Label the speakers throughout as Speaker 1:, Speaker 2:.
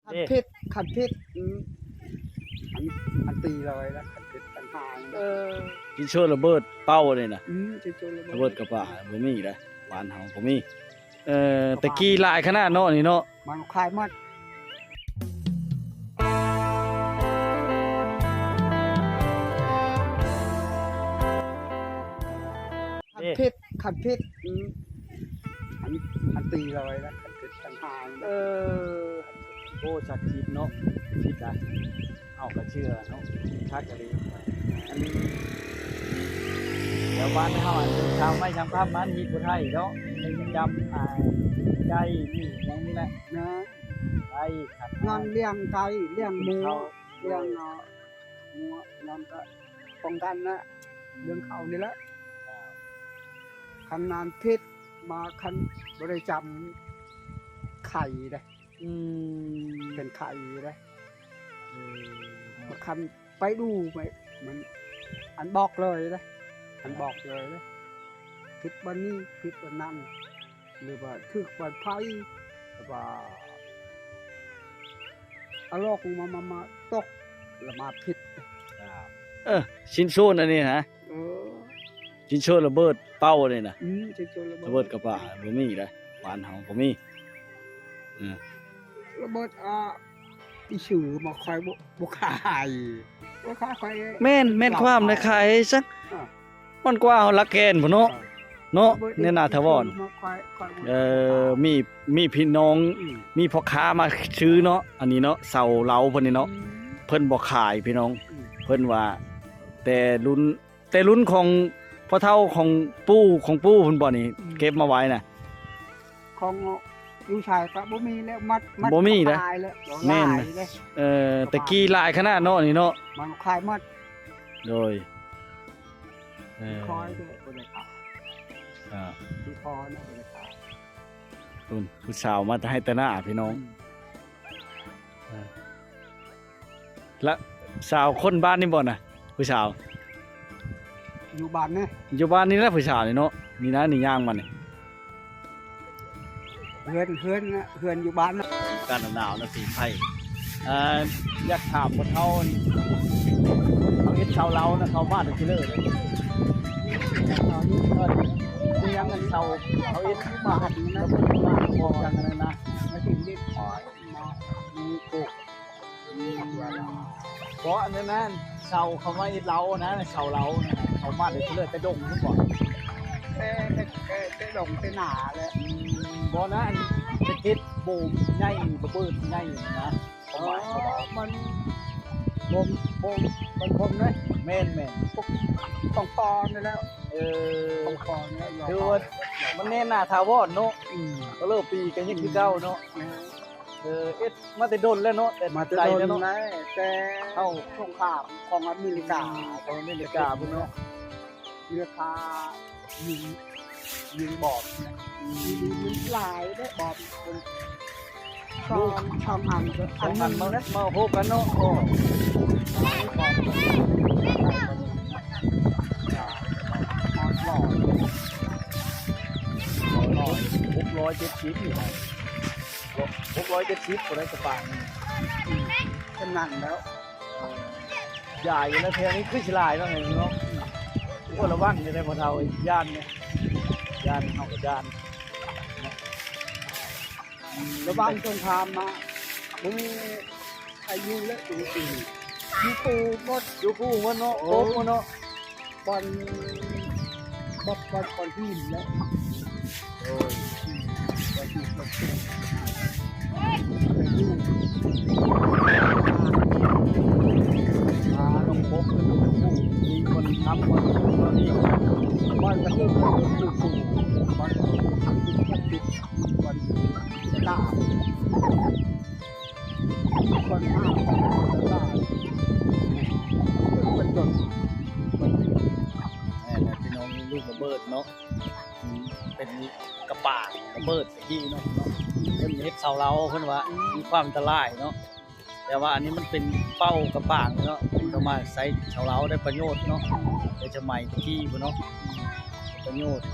Speaker 1: ขันพิษอันตีเลยแล้วขันพิษต่างหาก
Speaker 2: กินโชว์ระเบิดเป้าเลยนะ
Speaker 1: จะโจร
Speaker 2: ระเบิดกระป๋าบ่มีได้บ้านเฮาบ่มีตะกี้หลายขนาดเนาะนี่เนาะ
Speaker 1: มันคลายมัดขันพิษอันตีเลยแล้วขันพิษต่างหาก
Speaker 2: โอ้ชักคิดเนาะคิดได้เฮาก็เชื่อเนาะชักกะลีอันนี้เดี๋ยวบ้านเฮาชาวไม่ชำภาพมันมีผู้ไทยเนาะจำใจนี่อย่างนี้แหละ
Speaker 1: นะ
Speaker 2: ไก่ขัด
Speaker 1: งานเลี้ยงไก่เลี้ยงหมูเลี้ยงงัวนั่นก็ป้องกันนะเรื่องเขานี่แหละคันนานพิษมาคันบริจำไข่เลยเป็นไข่เลยมาคันไปดูไปมันอันบอกเลยนะอันบอกเลยนะพิษวันนี้พิษวันนั้นหรือว่าทึกวันไพ่หรือว่าเอาโลกมาตกแล้วมาพิษ
Speaker 2: ชิ้นโชนอันนี้นะชิ้นโชนระเบิดเป้าเลยนะระเบิดกระป๋าบ่มีได้บ้านเฮาบ่มี
Speaker 1: ระเบิดที่ชื่อมาคอยบ่ขายบ่ขายคอย
Speaker 2: แม่นความในขายซักมันกว่าเฮาลักแกนพุ่นเนาะเนี่ยนาทวรมีพี่น้องมีพ่อค้ามาซื้อเนาะอันนี้เนาะเสาเล้าเพิ่นนี่เนาะเพิ่นบ่ขายพี่น้องเพิ่นว่าแต่รุ่นของพ่อเฒ่าของปู่เพิ่นบ่นี่เก็บมาไว้น่ะ
Speaker 1: ของลูกชายก็บ่มีแล้วมัด
Speaker 2: บ่มีเด้อ
Speaker 1: แม่น
Speaker 2: ตะกี้หลายขนาดเนาะนี่เนาะ
Speaker 1: มันคลายมัด
Speaker 2: โดย
Speaker 1: คอยด้วยบ่ได้ขายที่พอนะบ่ได้ขาย
Speaker 2: รุ่นผู้สาวมาให้แต่หน้าพี่น้องและสาวคนบ้านนี่บ่น่ะผู้สาว
Speaker 1: อยู่บ้านนะ
Speaker 2: อยู่บ้านนี่แหละผู้สาวนี่เนาะนี่นะนี่ย่างมันนี่
Speaker 1: เฮือนนะเฮือนอยู่บ้านนะ
Speaker 2: การหนาวนะสีไผ่อยากถามคนเขาเฮ็ดชาวเรานะเขาบ้านที่เลยนี่ยังเงินชาวเขาเฮ็ดบ้านนะบ้านพอจังนั้นนะมาถึงนี่ขอมามีปลูกเพราะอันนั้นชาวเขาไม่เรานะชาวเราเขาบ้านที่เลยแต่ดงทุกบ่
Speaker 1: แต่ดงแต่หนาเลย
Speaker 2: บ่นะตะกิดบูมใหญ่ระเบิดใหญ่นะ
Speaker 1: มันบ่มเลย
Speaker 2: แม่น
Speaker 1: ต้องปอนนี่แล้วต้องปอนนี่
Speaker 2: คือว่ามันแน่น่าทาวอนเนาะก็เลิกปีกันยังคือเก่าเนาะมาแต่ดนแล้วเนาะแต่
Speaker 1: มาแต่ดนนะแต่เข้าสงครามของอเมริกา
Speaker 2: พุ่นเนาะ
Speaker 1: ราคายิงบอดนะยิงหลายได้บอดช่องอัน
Speaker 2: มาพบกันเนาะ670อยู่670บ่ได้กระป๋า
Speaker 1: ขนาดแล้ว
Speaker 2: ใหญ่แล้วเทนี้คือฉลาดเนาะเนาะโอ้ระวังจะได้บ่เท่าย่านเนี่ยย่านเฮาก็ย่าน
Speaker 1: ระวังสงครามมามึงอายุแล้วอยู่ปีอยู่ปูหมด
Speaker 2: เนาะโอ้เนาะ
Speaker 1: บอลที่แล้ว
Speaker 2: โอ้ย
Speaker 1: บอลที่บอล
Speaker 2: ลงพบมีคนทำคนนี้
Speaker 1: บอลก็คืออยู่ปูบอลติดบอลตาคนห้าตาเป็นจน
Speaker 2: พี่น้องลูกระเบิดเนาะเป็นกระป๋าระเบิดที่เนาะเพิ่นเฮ็ดเสาเราเพิ่นว่ามีความอันตรายเนาะแต่ว่าอันนี้มันเป็นเป้ากระป๋าเนาะเข้ามาใส่เสาเราได้ประโยชน์เนาะในสมัยตะกี้พุ่นเนาะประโยชน์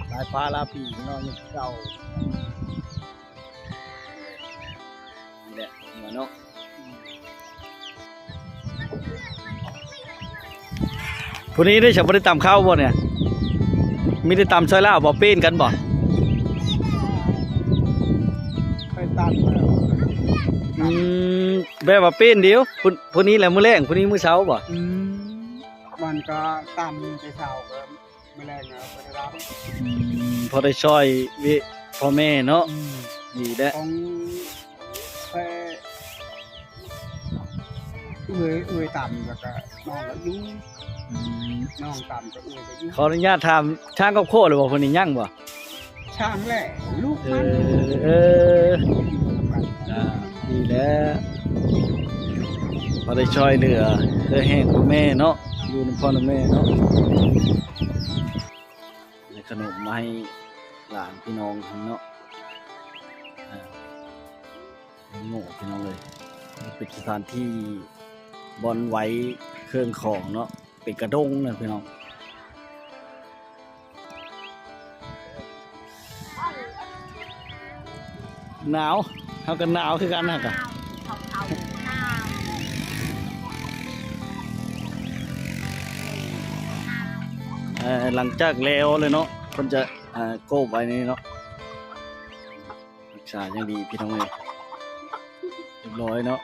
Speaker 2: หลายฟ้าลาปีเนาะยังเก่านี่แหละ หัวเนาะผู้นี้ได้ฉันบ่ได้ตำข้าวบ่เนี่ยมีได้ตำซอยลาวบ่เป้นกันบ่
Speaker 1: ไปตามแล้ว
Speaker 2: แบบว่าเป็นเดียวผู้นี้แหละมื้อแรงผู้นี้มื้อเช้าบ่
Speaker 1: มันก็ตามไปเช้าก็ไม่แรงนะไปรับ
Speaker 2: พอได้ช่วยพ่อแม่เนาะดีแด้
Speaker 1: ของไปต่ำแล้วก็น้องก็ยุ่งน้องต่ำก็ก็ยุ่ง
Speaker 2: ขออนุญาตถามช่างครอบครัวหรือบ่คนนี้ยังบ่
Speaker 1: ช่างแหละลูก
Speaker 2: เอ
Speaker 1: มัน
Speaker 2: ดีแล้วพอได้ช่วยเหลือเพื่อให้พ่อแม่เนาะอยู่นำพ่อนำแม่เนาะในขนมมาให้หลานพี่น้องทั้งเนาะโง่พี่น้องเลยเป็นสถานที่บอนไว้เครื่องของเนาะเป็นกระด้งนะพี่น้องหนาวเท่ากันหนาวคือกันนะกะหลังจากแล้วเลยเนาะคนจะโก้ไว้นี่เนาะรักษาอย่างดีพี่น้องเลยเรียบร้อยเนาะ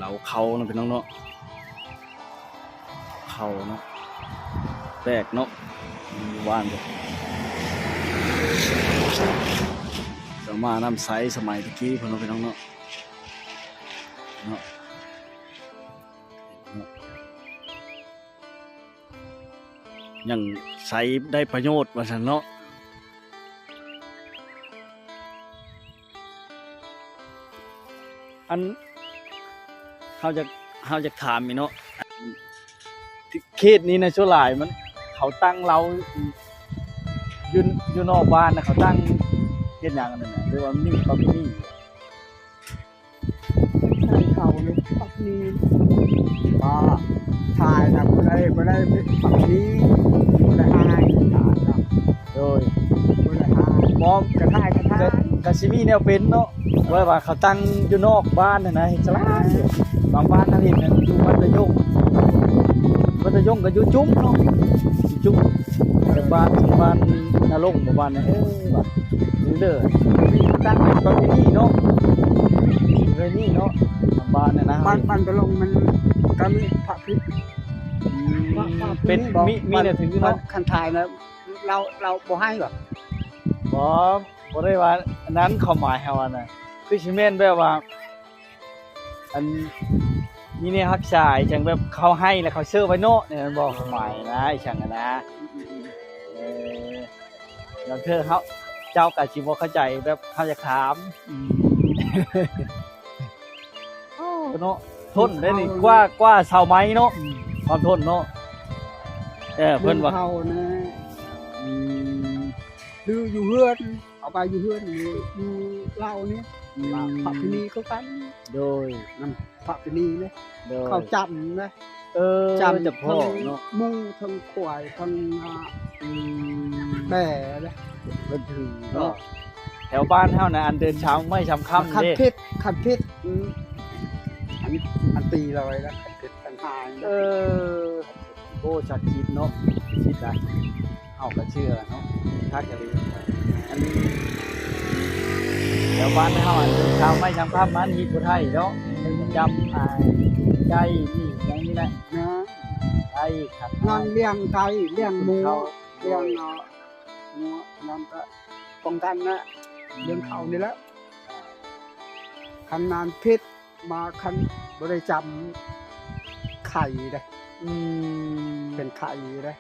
Speaker 2: เราเขาเนาะพี่น้องเนาะเขาเนาะแปลกเนาะว่านเลยจะมาน้ำใสสมัยตะกี้พี่น้องเนาะยังใช้ได้ประโยชน์ว่าซั่นเนาะอันเขาจะถามอีเนาะเขตนี้นะชั่วหลายมันเขาตั้งเราอยู่นอกบ้านนะเขาตั้งเฮ็ดหยังนั่นน่ะหรือว่ามีประเพณี
Speaker 1: ใช่เขาเลยปักนี้ก็ถ่ายนะบ่ได้ปักนี้บ่ได้หายถ่ายนะ
Speaker 2: โดย
Speaker 1: บ่ได้หาย
Speaker 2: มอม
Speaker 1: กระถ่าย
Speaker 2: กะสิมีแนวเป็นเนาะว่าเขาตั้งอยู่นอกบ้านน่ะนะเฮ็ดสลาดบางบ้านนั่นเห็นอยู่มัธยมก็อยู่จุ้มเนาะจุ้มจากบ้านนาลงบ่บ้านน่ะว่าเด้อมีตั้งเป็นประเพณีเนาะเลยนี่เนาะบ้านน่ะนะ
Speaker 1: บ้านตะลงมันก็มีพระพิษ
Speaker 2: เป็นมีเนี่ยถึงเนาะ
Speaker 1: คันถ่ายนะเราบ่ให้หรอ
Speaker 2: บ่ได้ว่าอันนั้นความหมายเฮาอ่ะน่ะคือสิแม่นแบบว่าอันนี่เนี่ยฮักษาจังแบบเขาให้แล้วเขาเชื่อไว้เนาะเนี่ยมันบอกความหมายนะไอ้ช่างนะแล้วเธอเขาเจ้าก็สิบ่เข้าใจแบบเขาจะถามเนาะทนได้นี่กว่าเสาไม้เนาะความทนเนาะเพิ่นว่า
Speaker 1: เฮานะคืออยู่เฮือนเอาไปอยู่เฮือนอยู่เล่านี่พระพินีเขากัน
Speaker 2: โดย
Speaker 1: นำพระพินีเนี่ย
Speaker 2: โดย
Speaker 1: เขาจำนะจำ
Speaker 2: จะพ่อเนาะ
Speaker 1: มูทั้งควายทั้งแบ่เลย
Speaker 2: เพิ่นถือเนาะแถวบ้านเฮาน่ะอันเดินเช้าไม่ชำค่ำ
Speaker 1: คัน
Speaker 2: เด้
Speaker 1: พิษอันตีเลยแล้วคันพิษคันหาย
Speaker 2: โอ้ชักคิดเนาะคิดได้เฮาก็เชื่อเนาะถ้าจะดีอันนี้แถวบ้านเฮาอันเดินเช้าไม่ชำค่ำมันฮิตบ่ไทยเนาะจำใจนี่อย่างนี้แหละ
Speaker 1: นะ
Speaker 2: ใจขัด
Speaker 1: นอนเลี้ยงไก่เลี้ยงหมูเลี้ยงงัวนอนก็ป้องกันนะเลี้ยงเขานี่แหละคันนานพิษมาคันบริจำไข่เลยเป็นไข่เลย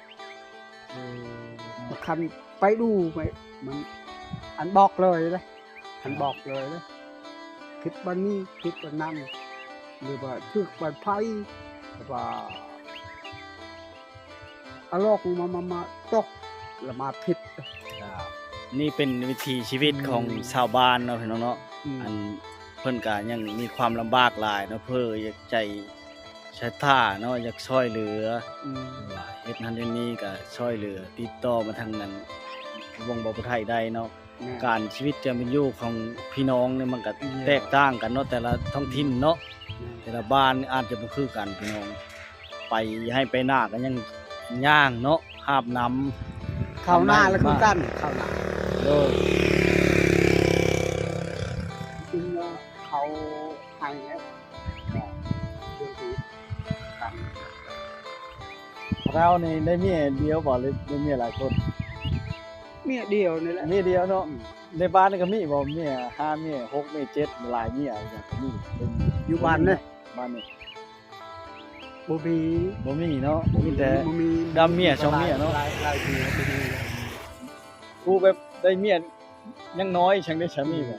Speaker 1: คันไปดูไปมันอันบอกเลยนะอันบอกเลยนะคิดวันนี้คิดวันนั้นหรือว่าทึกวันไพ่หรือว่าอารมณ์มาตกแล้วมาผิด
Speaker 2: นี่เป็นวิถีชีวิตของชาวบ้านเนาะพี่น้องเนาะ อันเพิ่นก็ยังมีความลำบากหลายเนาะเพื่ออยากใจใช้ท่าเนาะอยากช่วยเหลือว่าเฮ็ดนั้นเฮ็ดนี้ก็ช่วยเหลือติดต่อมาทางนั้นวงบ่ไทยได้เนาะการชีวิตจะเป็นอยู่ของพี่น้องเนี่ยมันก็แตกต่างกันเนาะแต่ละท้องถิ่นเนาะแต่ละบ้านอาจจะบ่คือกันพี่น้องไปให้ไปหน้าก็ยังย่างเนาะหาบน้ำ
Speaker 1: ข้าวหน้าแล้วคือกันข้าวหน้า
Speaker 2: โดย
Speaker 1: จริงๆเขาให้แล้วดูดีกัน
Speaker 2: เรานี่ได้เมียเดียวบ่หรือได้เมียหลายคน
Speaker 1: เมียเดียวนี่แหละ
Speaker 2: เมียเดียวเนาะในบ้านนี่ก็มีบ่เมีย5เมีย6เมีย7หลายเมียอย่างก็มีเป็น
Speaker 1: อยู่บ้านเนี่ย
Speaker 2: บ้านนี่
Speaker 1: บ่มี
Speaker 2: บ่มีเนาะมีแต่
Speaker 1: บ่มี
Speaker 2: ดำเมียสองเมียเนาะ
Speaker 1: หลายเมียบ่มี
Speaker 2: ผู้แบบได้เมียยังน้อยฉันได้สามีบ่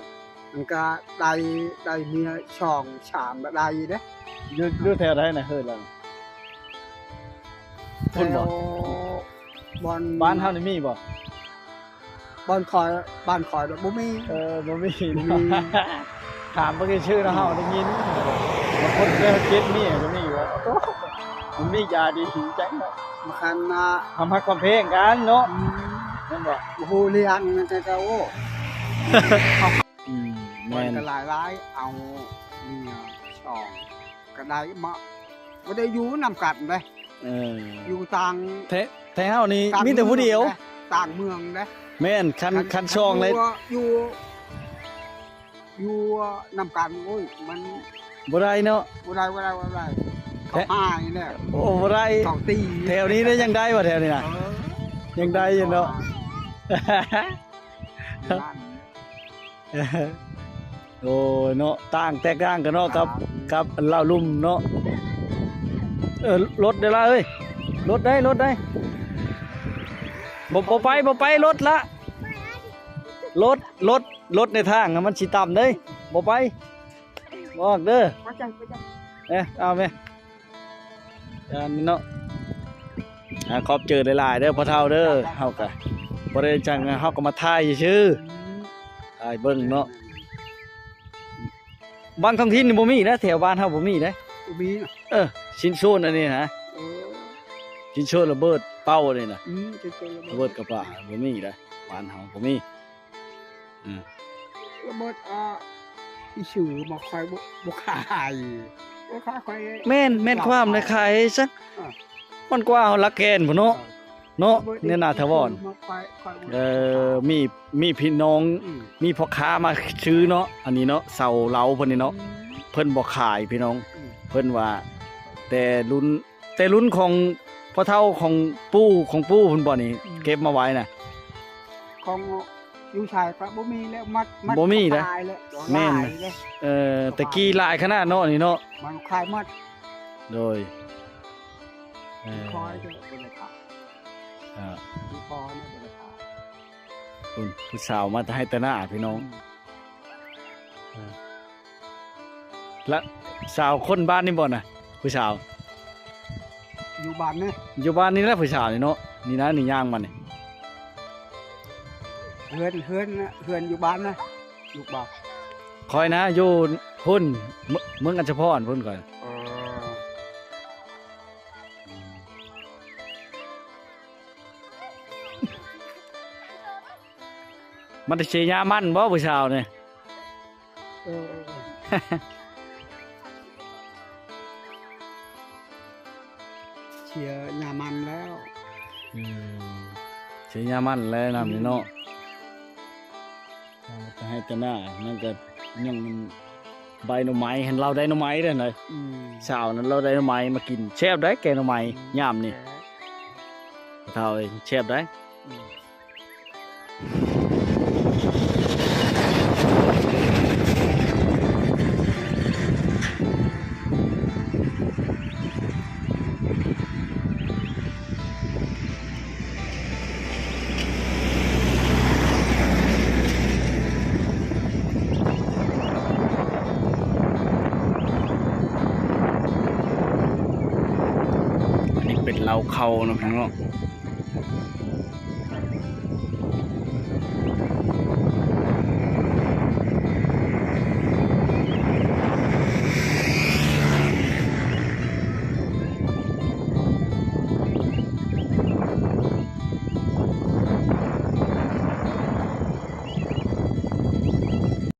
Speaker 1: มันก็ได้เมียช่องชามก็ได้เด้
Speaker 2: อยู่แถวใดน่ะเฮ้ยล่ะพุ่นบ่
Speaker 1: บอล
Speaker 2: บ้านเฮานี่มีบ่
Speaker 1: บ้านคอยบ่มี
Speaker 2: บ่มี
Speaker 1: บ่มี
Speaker 2: เนาะถามบ่คือชื่อเนาะเฮาได้ยินบางคนเด้อเจ็ดเมียก็มีว่าโอ้มันมียาดีจังเนาะ
Speaker 1: มาคันนะ
Speaker 2: ทำให้ความเพลงกันเนาะนั่นบ่
Speaker 1: โหเรียนมันก็โอ้
Speaker 2: แม่น
Speaker 1: ก็หลายเอาเมียช่องก็ได้มาบ่ได้อยู่นำกันเด้ อยู่ต่าง
Speaker 2: แท้เฮานี่มีแต่ผู้เดียว
Speaker 1: ต่างเมืองเด้
Speaker 2: แม่นคันช่องเลย
Speaker 1: อยู่นำกันโอ้ยมัน
Speaker 2: บ่ได้เนาะ
Speaker 1: บ่ได้เขาหายเนี่ย
Speaker 2: โอ้บ่ได้
Speaker 1: เขาตี
Speaker 2: แถวนี้ได้ยังได้บ่แถวนี้น่ะยังได้อยู่เนาะ โอ้ยเนาะต่างแตกต่างกันเนาะกับเหล้าลุ่มเนาะรถเด้อล่ะเอ้ยรถได้บ่ไปรถละรถในทางอะมันสิต่ำเด้ยบ่ไปบอกเด้อ
Speaker 1: ไปจัง
Speaker 2: เอาแม่อันนี้เนาะขอบเจอหลายๆเด้อพ่อเฒ่าเด้อเฮาก็บ่ได้จังเฮาก็มาถ่ายซื่อถ่ายเบิ่งเนาะบางท้องถิ่นนี่บ่มีนะแถวบ้านเฮาบ่มีนะ
Speaker 1: มี
Speaker 2: ชิ้นโซนอันนี้นะชิ้นโซนระเบิดเป้านี่นะ
Speaker 1: จะเจอ
Speaker 2: ระเบิดกระป๋าบ่มีนะบ้านเฮาบ่มี
Speaker 1: ระเบิดอีชื่อมาคอยบ่ขายบ่ขายคอย
Speaker 2: แม่นความในขายซะมันกว่าเอาลักแกนพุ่นเนาะเนี่ยนาทวรมีพี่น้องมีพ่อค้ามาซื้อเนาะอันนี้เนาะเสาเหลาเพิ่นนี่เนาะเพิ่นบ่ขายพี่น้องเพิ่นว่าแต่รุ่นของพ่อเฒ่าของปู่เพิ่นบ่นี่เก็บมาไว้น่ะ
Speaker 1: ของอยู่ชายก็บ่มีแล้วมัด
Speaker 2: บ่มีนะ
Speaker 1: ขายแล้ว
Speaker 2: แม่น
Speaker 1: ลายเลย
Speaker 2: ตะกี้หลายขนาดเนาะนี่เนาะ
Speaker 1: มันขายมัด
Speaker 2: โดย
Speaker 1: คอยจะบ่ได้ขายคอเนี่ยบ่ได้ขาย
Speaker 2: คุณผู้สาวมาให้แต่หน้าพี่น้องและสาวคนบ้านนี่บ่น่ะผู้สาว
Speaker 1: อยู่บ้านเนี่ย
Speaker 2: อยู่บ้านนี่แหละผู้สาวนี่เนาะนี่นะนี่ย่างมันนี่
Speaker 1: เฮือนนะเฮือนอยู่บ้านนะลูกบ่าว
Speaker 2: คอยนะอยู่พุ่นเมืองอัญชพรพุ่นก่อนมันจะเชียร์มันบ่ผู้สาวนี่
Speaker 1: เชียร์ยามันแล้ว
Speaker 2: เชียร์มันแล้วนำนี่เนาะจะให้แต่หน้านั่นก็ยังใบหน่อไม้เห็นเราได้หน่อไม้ด้วยหน่อยสาวนั้นเราได้หน่อไม้มากินแซ่บได้แกงหน่อไม้ยามนี่เท่าเองแซ่บได้
Speaker 3: เราเข้าเนาะพี่น้อง